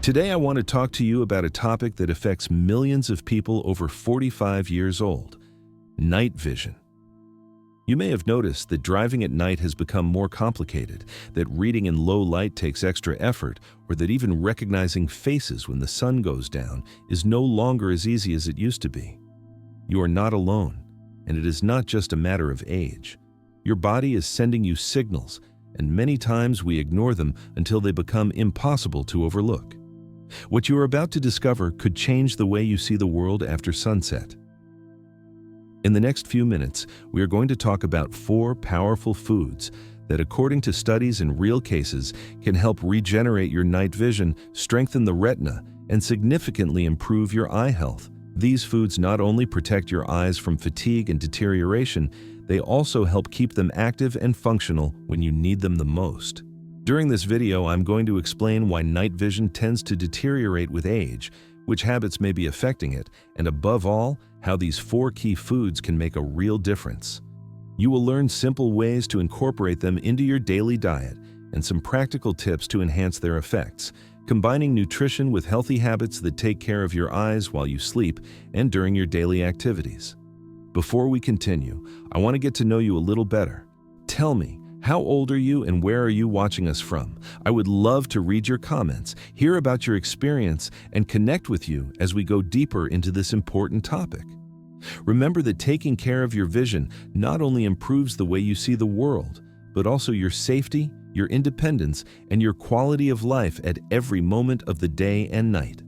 Today I want to talk to you about a topic that affects millions of people over 45 years old: night vision. You may have noticed that driving at night has become more complicated, that reading in low light takes extra effort, or that even recognizing faces when the sun goes down is no longer as easy as it used to be. You are not alone, and it is not just a matter of age. Your body is sending you signals, and many times we ignore them until they become impossible to overlook. What you are about to discover could change the way you see the world after sunset. In the next few minutes, we are going to talk about 4 powerful foods that, according to studies and real cases, can help regenerate your night vision, strengthen the retina, and significantly improve your eye health. These foods not only protect your eyes from fatigue and deterioration, they also help keep them active and functional when you need them the most. During this video, I'm going to explain why night vision tends to deteriorate with age, which habits may be affecting it, and above all, how these 4 key foods can make a real difference. You will learn simple ways to incorporate them into your daily diet and some practical tips to enhance their effects, combining nutrition with healthy habits that take care of your eyes while you sleep and during your daily activities. Before we continue, I want to get to know you a little better. Tell me, how old are you and where are you watching us from? I would love to read your comments, hear about your experience, and connect with you as we go deeper into this important topic. Remember that taking care of your vision not only improves the way you see the world, but also your safety, your independence, and your quality of life at every moment of the day and night.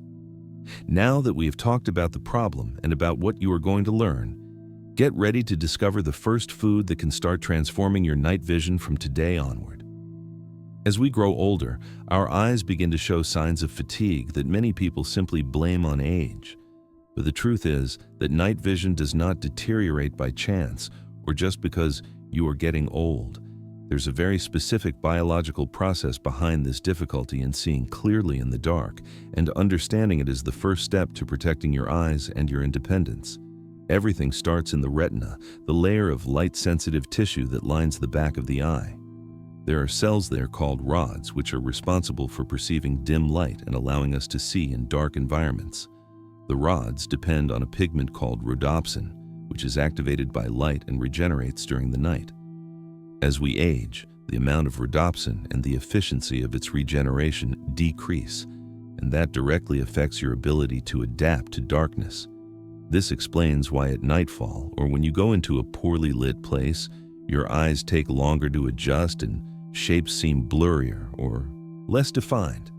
Now that we have talked about the problem and about what you are going to learn, get ready to discover the first food that can start transforming your night vision from today onward. As we grow older, our eyes begin to show signs of fatigue that many people simply blame on age. But the truth is that night vision does not deteriorate by chance or just because you are getting old. There's a very specific biological process behind this difficulty in seeing clearly in the dark, and understanding it is the first step to protecting your eyes and your independence. Everything starts in the retina, the layer of light-sensitive tissue that lines the back of the eye. There are cells there called rods, which are responsible for perceiving dim light and allowing us to see in dark environments. The rods depend on a pigment called rhodopsin, which is activated by light and regenerates during the night. As we age, the amount of rhodopsin and the efficiency of its regeneration decrease, and that directly affects your ability to adapt to darkness. This explains why at nightfall, or when you go into a poorly lit place, your eyes take longer to adjust and shapes seem blurrier or less defined.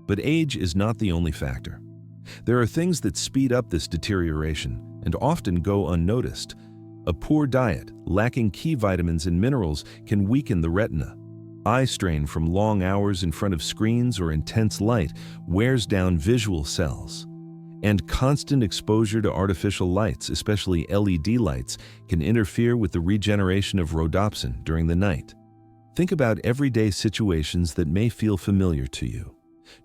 But age is not the only factor. There are things that speed up this deterioration and often go unnoticed. A poor diet, lacking key vitamins and minerals, can weaken the retina. Eye strain from long hours in front of screens or intense light wears down visual cells. And constant exposure to artificial lights, especially LED lights, can interfere with the regeneration of rhodopsin during the night. Think about everyday situations that may feel familiar to you.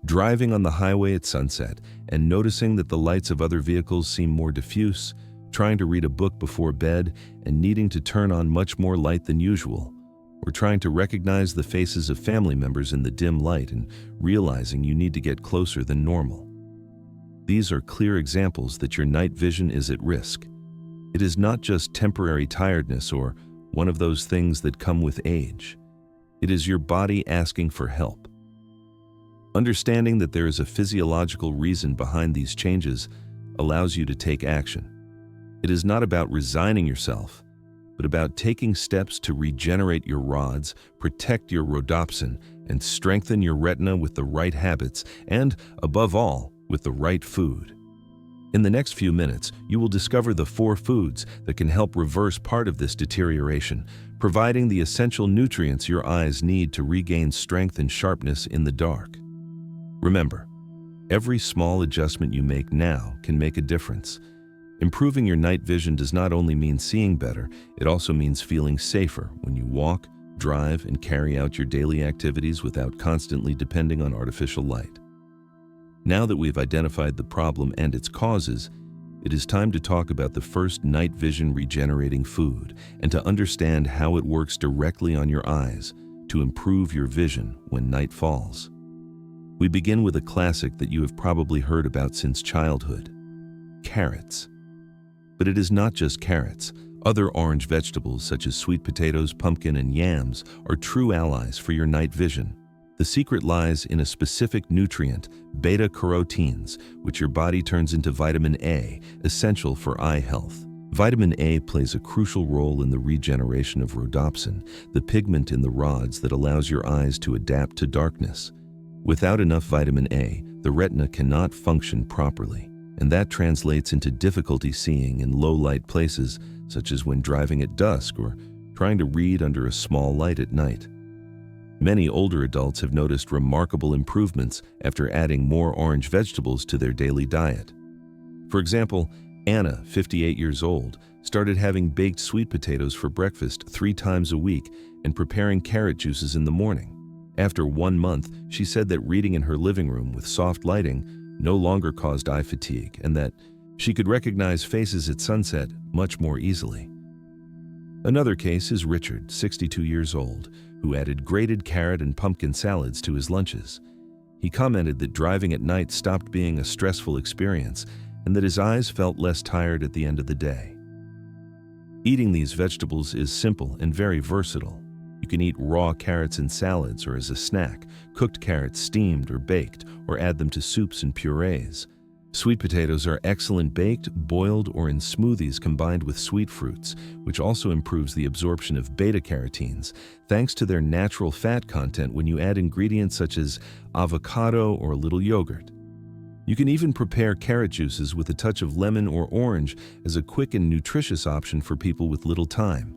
Driving on the highway at sunset and noticing that the lights of other vehicles seem more diffuse, trying to read a book before bed and needing to turn on much more light than usual, or trying to recognize the faces of family members in the dim light and realizing you need to get closer than normal. These are clear examples that your night vision is at risk. It is not just temporary tiredness or one of those things that come with age. It is your body asking for help. Understanding that there is a physiological reason behind these changes allows you to take action. It is not about resigning yourself, but about taking steps to regenerate your rods, protect your rhodopsin, and strengthen your retina with the right habits and, above all, with the right food. In the next few minutes, you will discover the 4 foods that can help reverse part of this deterioration, providing the essential nutrients your eyes need to regain strength and sharpness in the dark. Remember, every small adjustment you make now can make a difference. Improving your night vision does not only mean seeing better, it also means feeling safer when you walk, drive, and carry out your daily activities without constantly depending on artificial light. Now that we've identified the problem and its causes, it is time to talk about the first night vision regenerating food and to understand how it works directly on your eyes to improve your vision when night falls. We begin with a classic that you have probably heard about since childhood: carrots. But it is not just carrots. Other orange vegetables such as sweet potatoes, pumpkin, and yams are true allies for your night vision. The secret lies in a specific nutrient, beta-carotenes, which your body turns into vitamin A, essential for eye health. Vitamin A plays a crucial role in the regeneration of rhodopsin, the pigment in the rods that allows your eyes to adapt to darkness. Without enough vitamin A, the retina cannot function properly, and that translates into difficulty seeing in low-light places, such as when driving at dusk or trying to read under a small light at night. Many older adults have noticed remarkable improvements after adding more orange vegetables to their daily diet. For example, Anna, 58 years old, started having baked sweet potatoes for breakfast 3 times a week and preparing carrot juices in the morning. After 1 month, she said that reading in her living room with soft lighting no longer caused eye fatigue and that she could recognize faces at sunset much more easily. Another case is Richard, 62 years old, who added grated carrot and pumpkin salads to his lunches. He commented that driving at night stopped being a stressful experience and that his eyes felt less tired at the end of the day. Eating these vegetables is simple and very versatile. You can eat raw carrots in salads or as a snack, cooked carrots steamed or baked, or add them to soups and purees. Sweet potatoes are excellent baked, boiled, or in smoothies combined with sweet fruits, which also improves the absorption of beta-carotenes, thanks to their natural fat content when you add ingredients such as avocado or a little yogurt. You can even prepare carrot juices with a touch of lemon or orange as a quick and nutritious option for people with little time.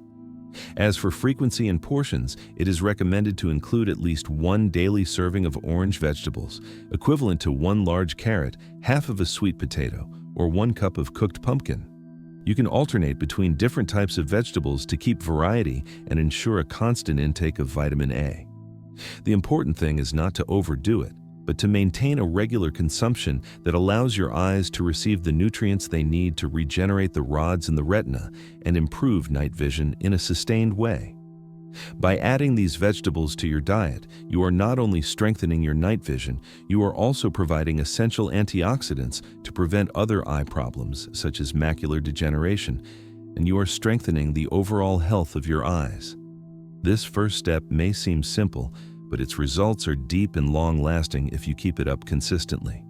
As for frequency and portions, it is recommended to include at least 1 daily serving of orange vegetables, equivalent to 1 large carrot, half of a sweet potato, or 1 cup of cooked pumpkin. You can alternate between different types of vegetables to keep variety and ensure a constant intake of vitamin A. The important thing is not to overdo it, but to maintain a regular consumption that allows your eyes to receive the nutrients they need to regenerate the rods in the retina and improve night vision in a sustained way. By adding these vegetables to your diet, you are not only strengthening your night vision, you are also providing essential antioxidants to prevent other eye problems such as macular degeneration, and you are strengthening the overall health of your eyes. This first step may seem simple, but its results are deep and long-lasting if you keep it up consistently.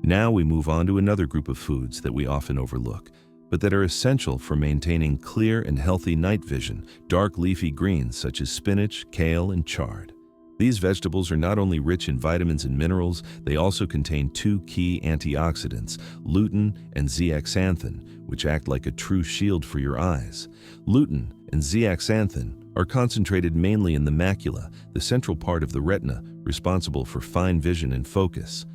Now we move on to another group of foods that we often overlook, but that are essential for maintaining clear and healthy night vision: dark leafy greens such as spinach, kale, and chard. These vegetables are not only rich in vitamins and minerals, they also contain 2 key antioxidants, lutein and zeaxanthin, which act like a true shield for your eyes. Lutein and zeaxanthin are concentrated mainly in the macula, the central part of the retina, responsible for fine vision and focus.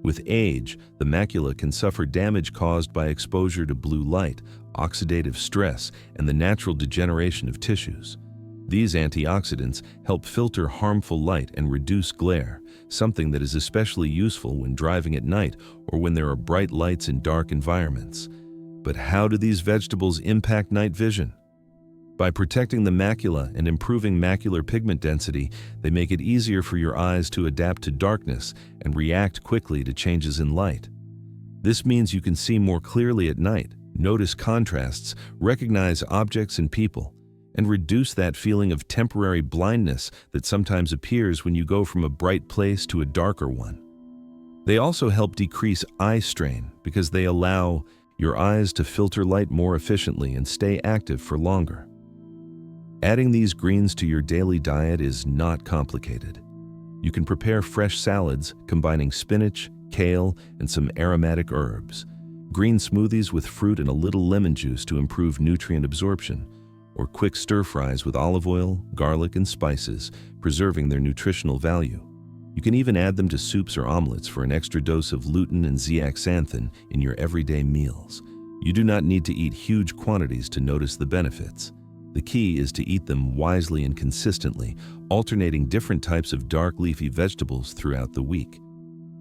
With age, the macula can suffer damage caused by exposure to blue light, oxidative stress, and the natural degeneration of tissues. These antioxidants help filter harmful light and reduce glare, something that is especially useful when driving at night or when there are bright lights in dark environments. But how do these vegetables impact night vision? By protecting the macula and improving macular pigment density, they make it easier for your eyes to adapt to darkness and react quickly to changes in light. This means you can see more clearly at night, notice contrasts, recognize objects and people, and reduce that feeling of temporary blindness that sometimes appears when you go from a bright place to a darker one. They also help decrease eye strain because they allow your eyes to filter light more efficiently and stay active for longer. Adding these greens to your daily diet is not complicated. You can prepare fresh salads combining spinach, kale, and some aromatic herbs, green smoothies with fruit and a little lemon juice to improve nutrient absorption, or quick stir-fries with olive oil, garlic, and spices, preserving their nutritional value. You can even add them to soups or omelets for an extra dose of lutein and zeaxanthin in your everyday meals. You do not need to eat huge quantities to notice the benefits. The key is to eat them wisely and consistently, alternating different types of dark leafy vegetables throughout the week.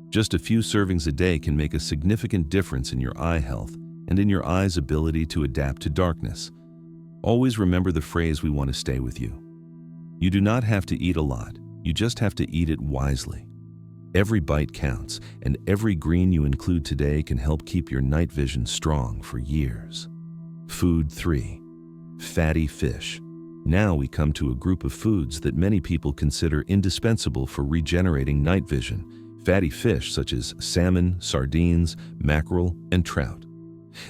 Just a few servings a day can make a significant difference in your eye health and in your eye's ability to adapt to darkness. Always remember the phrase we want to stay with you. You do not have to eat a lot, you just have to eat it wisely. Every bite counts, and every green you include today can help keep your night vision strong for years. Food 3. Fatty fish. Now we come to a group of foods that many people consider indispensable for regenerating night vision. Fatty fish such as salmon, sardines, mackerel, and trout.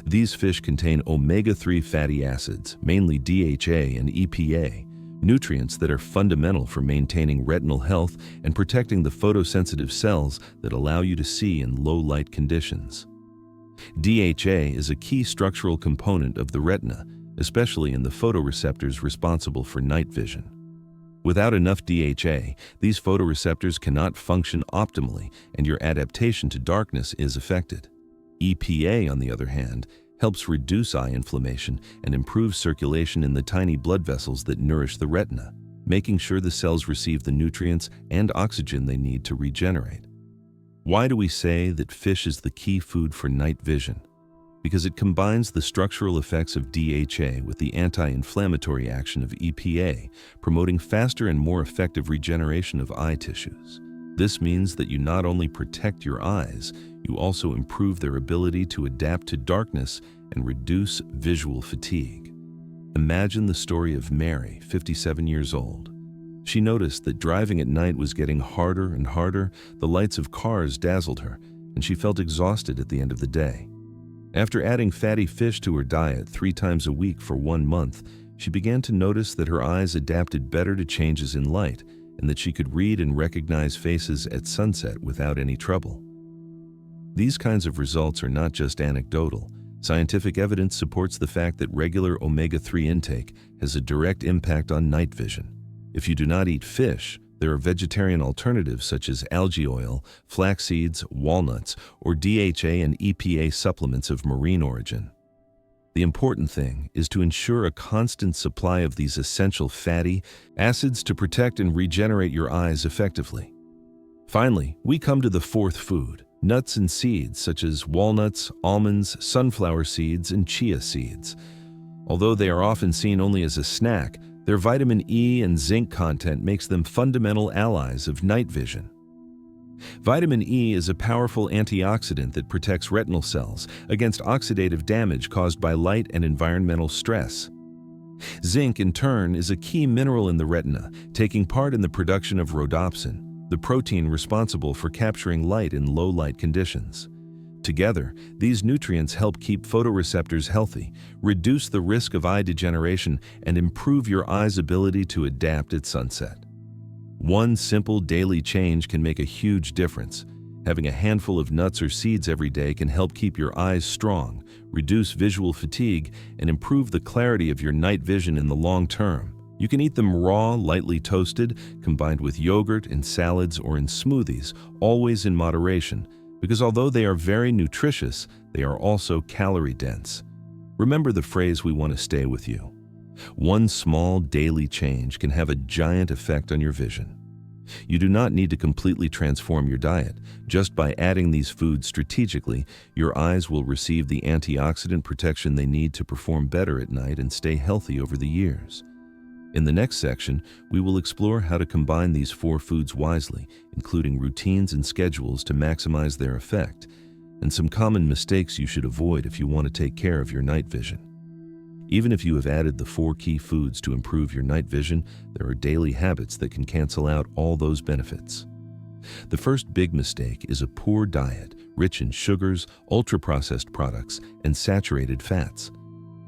These fish contain omega-3 fatty acids, mainly DHA and EPA, nutrients that are fundamental for maintaining retinal health and protecting the photosensitive cells that allow you to see in low-light conditions. DHA is a key structural component of the retina, especially in the photoreceptors responsible for night vision. Without enough DHA, these photoreceptors cannot function optimally, and your adaptation to darkness is affected. EPA, on the other hand, helps reduce eye inflammation and improve circulation in the tiny blood vessels that nourish the retina, making sure the cells receive the nutrients and oxygen they need to regenerate. Why do we say that fish is the key food for night vision? Because it combines the structural effects of DHA with the anti-inflammatory action of EPA, promoting faster and more effective regeneration of eye tissues. This means that you not only protect your eyes, you also improve their ability to adapt to darkness and reduce visual fatigue. Imagine the story of Mary, 57 years old. She noticed that driving at night was getting harder and harder, the lights of cars dazzled her, and she felt exhausted at the end of the day. After adding fatty fish to her diet 3 times a week for 1 month, she began to notice that her eyes adapted better to changes in light and that she could read and recognize faces at sunset without any trouble. These kinds of results are not just anecdotal. Scientific evidence supports the fact that regular omega-3 intake has a direct impact on night vision. If you do not eat fish, there are vegetarian alternatives such as algae oil, flax seeds, walnuts, or DHA and EPA supplements of marine origin. The important thing is to ensure a constant supply of these essential fatty acids to protect and regenerate your eyes effectively. Finally, we come to the 4th food, nuts and seeds such as walnuts, almonds, sunflower seeds, and chia seeds. Although they are often seen only as a snack, their vitamin E and zinc content makes them fundamental allies of night vision. Vitamin E is a powerful antioxidant that protects retinal cells against oxidative damage caused by light and environmental stress. Zinc, in turn, is a key mineral in the retina, taking part in the production of rhodopsin, the protein responsible for capturing light in low-light conditions. Together, these nutrients help keep photoreceptors healthy, reduce the risk of eye degeneration, and improve your eye's ability to adapt at sunset. One simple daily change can make a huge difference. Having a handful of nuts or seeds every day can help keep your eyes strong, reduce visual fatigue, and improve the clarity of your night vision in the long term. You can eat them raw, lightly toasted, combined with yogurt, in salads, or in smoothies, always in moderation, because although they are very nutritious, they are also calorie-dense. Remember the phrase we want to stay with you. One small daily change can have a giant effect on your vision. You do not need to completely transform your diet. Just by adding these foods strategically, your eyes will receive the antioxidant protection they need to perform better at night and stay healthy over the years. In the next section, we will explore how to combine these 4 foods wisely, including routines and schedules to maximize their effect, and some common mistakes you should avoid if you want to take care of your night vision. Even if you have added the 4 key foods to improve your night vision, there are daily habits that can cancel out all those benefits. The first big mistake is a poor diet, rich in sugars, ultra-processed products, and saturated fats.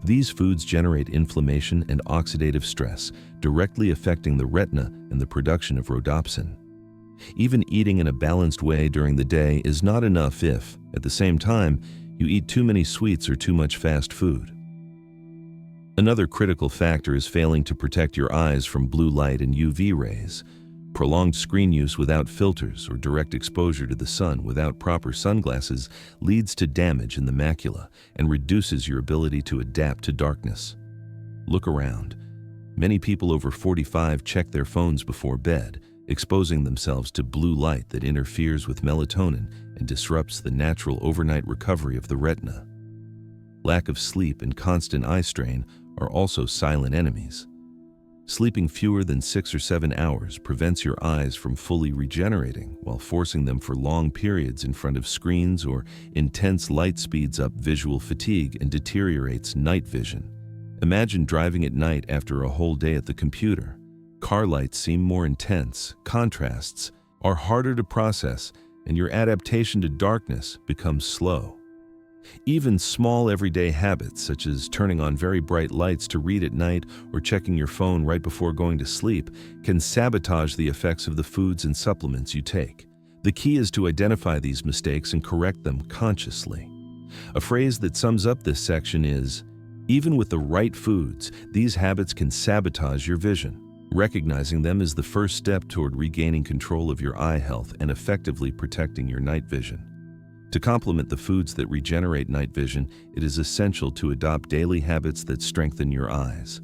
These foods generate inflammation and oxidative stress, directly affecting the retina and the production of rhodopsin. Even eating in a balanced way during the day is not enough if, at the same time, you eat too many sweets or too much fast food. Another critical factor is failing to protect your eyes from blue light and UV rays. Prolonged screen use without filters or direct exposure to the sun without proper sunglasses leads to damage in the macula and reduces your ability to adapt to darkness. Look around. Many people over 45 check their phones before bed, exposing themselves to blue light that interferes with melatonin and disrupts the natural overnight recovery of the retina. Lack of sleep and constant eye strain are also silent enemies. Sleeping fewer than 6 or 7 hours prevents your eyes from fully regenerating, while forcing them for long periods in front of screens or intense light speeds up visual fatigue and deteriorates night vision. Imagine driving at night after a whole day at the computer. Car lights seem more intense, contrasts are harder to process, and your adaptation to darkness becomes slow. Even small everyday habits, such as turning on very bright lights to read at night or checking your phone right before going to sleep, can sabotage the effects of the foods and supplements you take. The key is to identify these mistakes and correct them consciously. A phrase that sums up this section is, "Even with the right foods, these habits can sabotage your vision." Recognizing them is the first step toward regaining control of your eye health and effectively protecting your night vision. To complement the foods that regenerate night vision, it is essential to adopt daily habits that strengthen your eyes.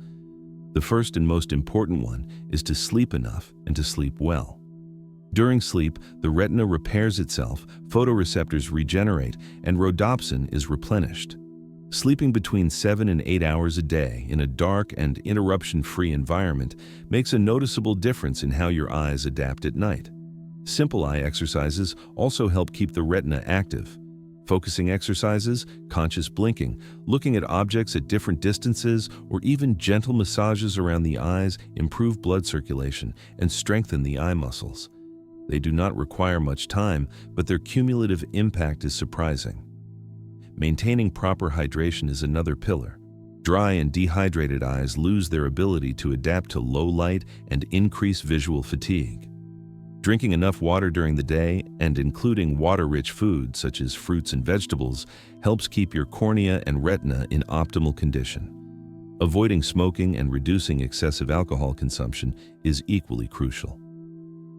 The first and most important one is to sleep enough and to sleep well. During sleep, the retina repairs itself, photoreceptors regenerate, and rhodopsin is replenished. Sleeping between 7 and 8 hours a day in a dark and interruption-free environment makes a noticeable difference in how your eyes adapt at night. Simple eye exercises also help keep the retina active. Focusing exercises, conscious blinking, looking at objects at different distances, or even gentle massages around the eyes improve blood circulation and strengthen the eye muscles. They do not require much time, but their cumulative impact is surprising. Maintaining proper hydration is another pillar. Dry and dehydrated eyes lose their ability to adapt to low light and increase visual fatigue. Drinking enough water during the day, and including water-rich foods such as fruits and vegetables, helps keep your cornea and retina in optimal condition. Avoiding smoking and reducing excessive alcohol consumption is equally crucial.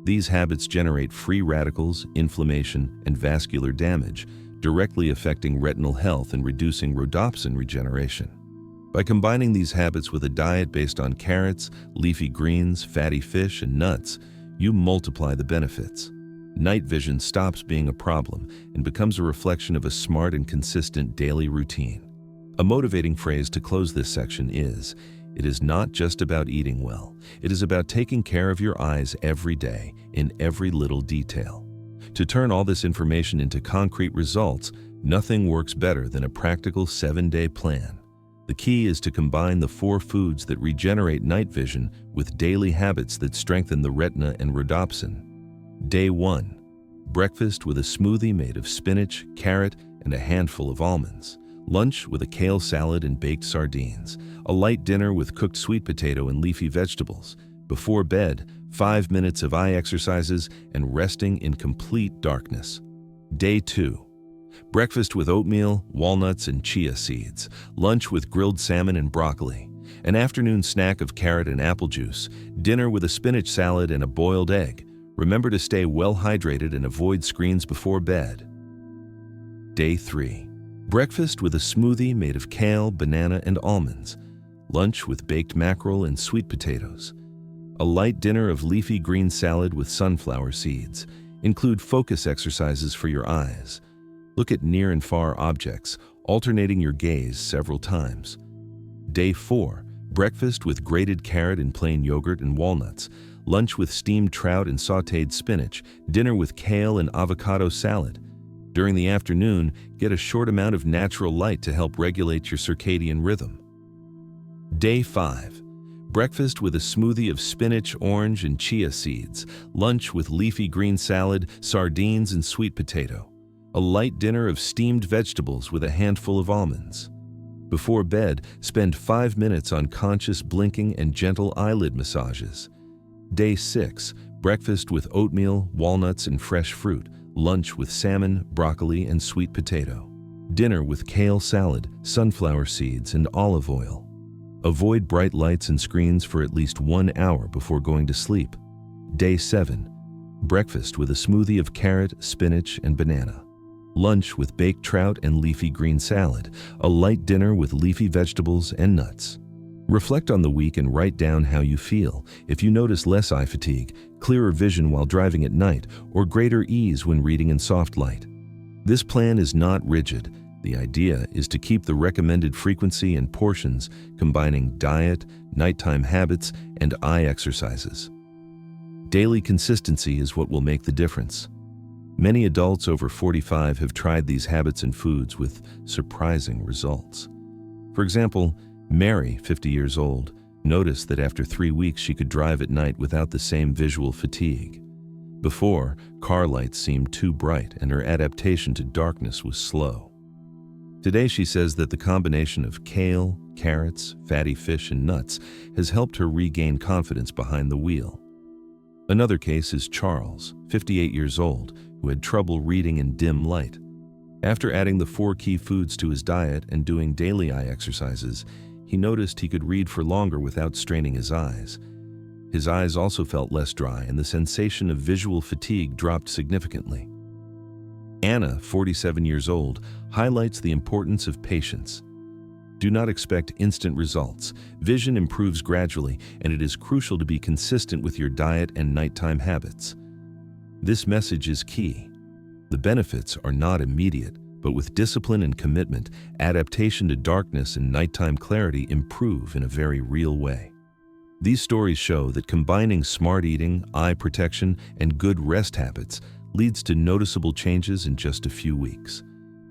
These habits generate free radicals, inflammation, and vascular damage, directly affecting retinal health and reducing rhodopsin regeneration. By combining these habits with a diet based on carrots, leafy greens, fatty fish, and nuts, you multiply the benefits. Night vision stops being a problem and becomes a reflection of a smart and consistent daily routine. A motivating phrase to close this section is, "It is not just about eating well. It is about taking care of your eyes every day, in every little detail." To turn all this information into concrete results, nothing works better than a practical 7-day plan. The key is to combine the 4 foods that regenerate night vision with daily habits that strengthen the retina and rhodopsin. Day 1. Breakfast with a smoothie made of spinach, carrot, and a handful of almonds. Lunch with a kale salad and baked sardines. A light dinner with cooked sweet potato and leafy vegetables. Before bed, 5 minutes of eye exercises and resting in complete darkness. Day 2. Breakfast with oatmeal, walnuts, and chia seeds. Lunch with grilled salmon and broccoli. An afternoon snack of carrot and apple juice. Dinner with a spinach salad and a boiled egg. Remember to stay well hydrated and avoid screens before bed. Day 3. Breakfast with a smoothie made of kale, banana, and almonds. Lunch with baked mackerel and sweet potatoes. A light dinner of leafy green salad with sunflower seeds. Include focus exercises for your eyes. Look at near and far objects, alternating your gaze several times. Day 4. Breakfast with grated carrot and plain yogurt and walnuts. Lunch with steamed trout and sautéed spinach. Dinner with kale and avocado salad. During the afternoon, get a short amount of natural light to help regulate your circadian rhythm. Day 5. Breakfast with a smoothie of spinach, orange, and chia seeds. Lunch with leafy green salad, sardines, and sweet potato. A light dinner of steamed vegetables with a handful of almonds. Before bed, spend 5 minutes on conscious blinking and gentle eyelid massages. Day 6. Breakfast with oatmeal, walnuts, and fresh fruit. Lunch with salmon, broccoli, and sweet potato. Dinner with kale salad, sunflower seeds, and olive oil. Avoid bright lights and screens for at least 1 hour before going to sleep. Day 7. Breakfast with a smoothie of carrot, spinach, and banana. Lunch with baked trout and leafy green salad. A light dinner with leafy vegetables and nuts. Reflect on the week and write down how you feel. If you notice less eye fatigue, clearer vision while driving at night, or greater ease when reading in soft light. This plan is not rigid. The idea is to keep the recommended frequency and portions, combining diet, nighttime habits, and eye exercises. Daily consistency is what will make the difference. Many adults over 45 have tried these habits and foods with surprising results. For example, Mary, 50 years old, noticed that after 3 weeks she could drive at night without the same visual fatigue. Before, car lights seemed too bright and her adaptation to darkness was slow. Today she says that the combination of kale, carrots, fatty fish, and nuts has helped her regain confidence behind the wheel. Another case is Charles, 58 years old, who had trouble reading in dim light. After adding the 4 key foods to his diet and doing daily eye exercises, he noticed he could read for longer without straining his eyes. His eyes also felt less dry and the sensation of visual fatigue dropped significantly. Anna, 47 years old, highlights the importance of patience. Do not expect instant results. Vision improves gradually, and it is crucial to be consistent with your diet and nighttime habits. This message is key. The benefits are not immediate, but with discipline and commitment, adaptation to darkness and nighttime clarity improve in a very real way. These stories show that combining smart eating, eye protection, and good rest habits leads to noticeable changes in just a few weeks.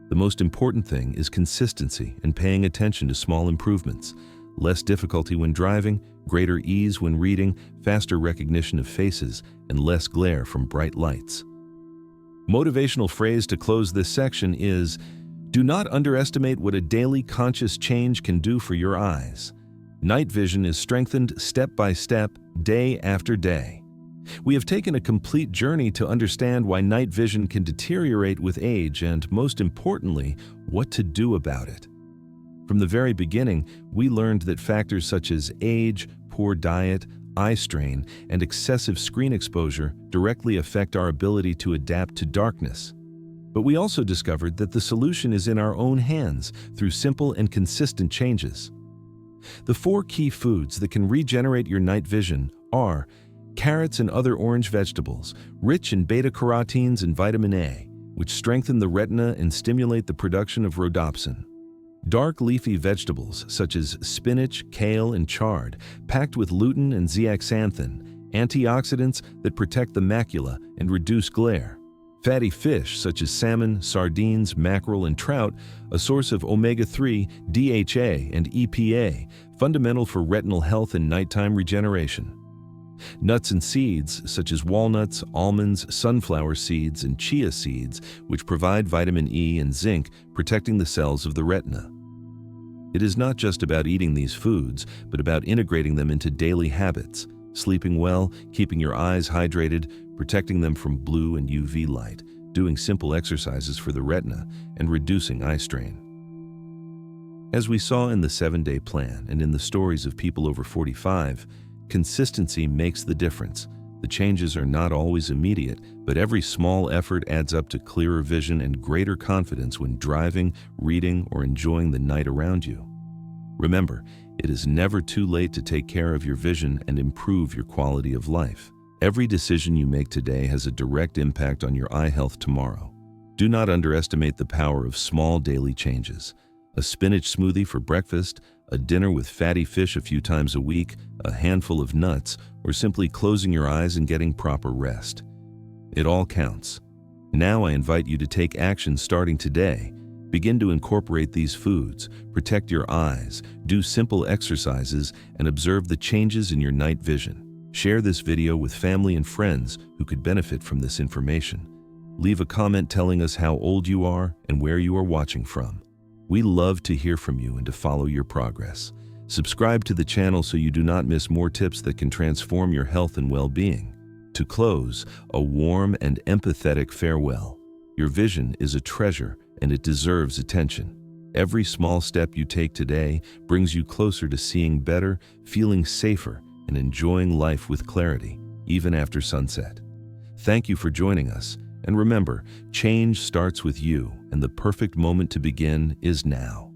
The most important thing is consistency and paying attention to small improvements. Less difficulty when driving, greater ease when reading, faster recognition of faces, and less glare from bright lights. Motivational phrase to close this section is, do not underestimate what a daily conscious change can do for your eyes. Night vision is strengthened step by step, day after day. We have taken a complete journey to understand why night vision can deteriorate with age and, most importantly, what to do about it. From the very beginning, we learned that factors such as age, poor diet, eye strain, and excessive screen exposure directly affect our ability to adapt to darkness. But we also discovered that the solution is in our own hands through simple and consistent changes. The 4 key foods that can regenerate your night vision are carrots and other orange vegetables, rich in beta-carotenes and vitamin A, which strengthen the retina and stimulate the production of rhodopsin. Dark leafy vegetables such as spinach, kale, and chard, packed with lutein and zeaxanthin, antioxidants that protect the macula and reduce glare. Fatty fish such as salmon, sardines, mackerel, and trout, a source of omega-3, DHA, and EPA, fundamental for retinal health and nighttime regeneration. Nuts and seeds, such as walnuts, almonds, sunflower seeds, and chia seeds, which provide vitamin E and zinc, protecting the cells of the retina. It is not just about eating these foods, but about integrating them into daily habits, sleeping well, keeping your eyes hydrated, protecting them from blue and UV light, doing simple exercises for the retina, and reducing eye strain. As we saw in the 7-day plan and in the stories of people over 45, consistency makes the difference. The changes are not always immediate, but every small effort adds up to clearer vision and greater confidence when driving, reading, or enjoying the night around you. Remember, it is never too late to take care of your vision and improve your quality of life. Every decision you make today has a direct impact on your eye health tomorrow. Do not underestimate the power of small daily changes. A spinach smoothie for breakfast, a dinner with fatty fish a few times a week, a handful of nuts, or simply closing your eyes and getting proper rest. It all counts. Now I invite you to take action starting today. Begin to incorporate these foods, protect your eyes, do simple exercises, and observe the changes in your night vision. Share this video with family and friends who could benefit from this information. Leave a comment telling us how old you are and where you are watching from. We love to hear from you and to follow your progress. Subscribe to the channel so you do not miss more tips that can transform your health and well-being. To close, a warm and empathetic farewell. Your vision is a treasure and it deserves attention. Every small step you take today brings you closer to seeing better, feeling safer, and enjoying life with clarity, even after sunset. Thank you for joining us. And remember, change starts with you, and the perfect moment to begin is now.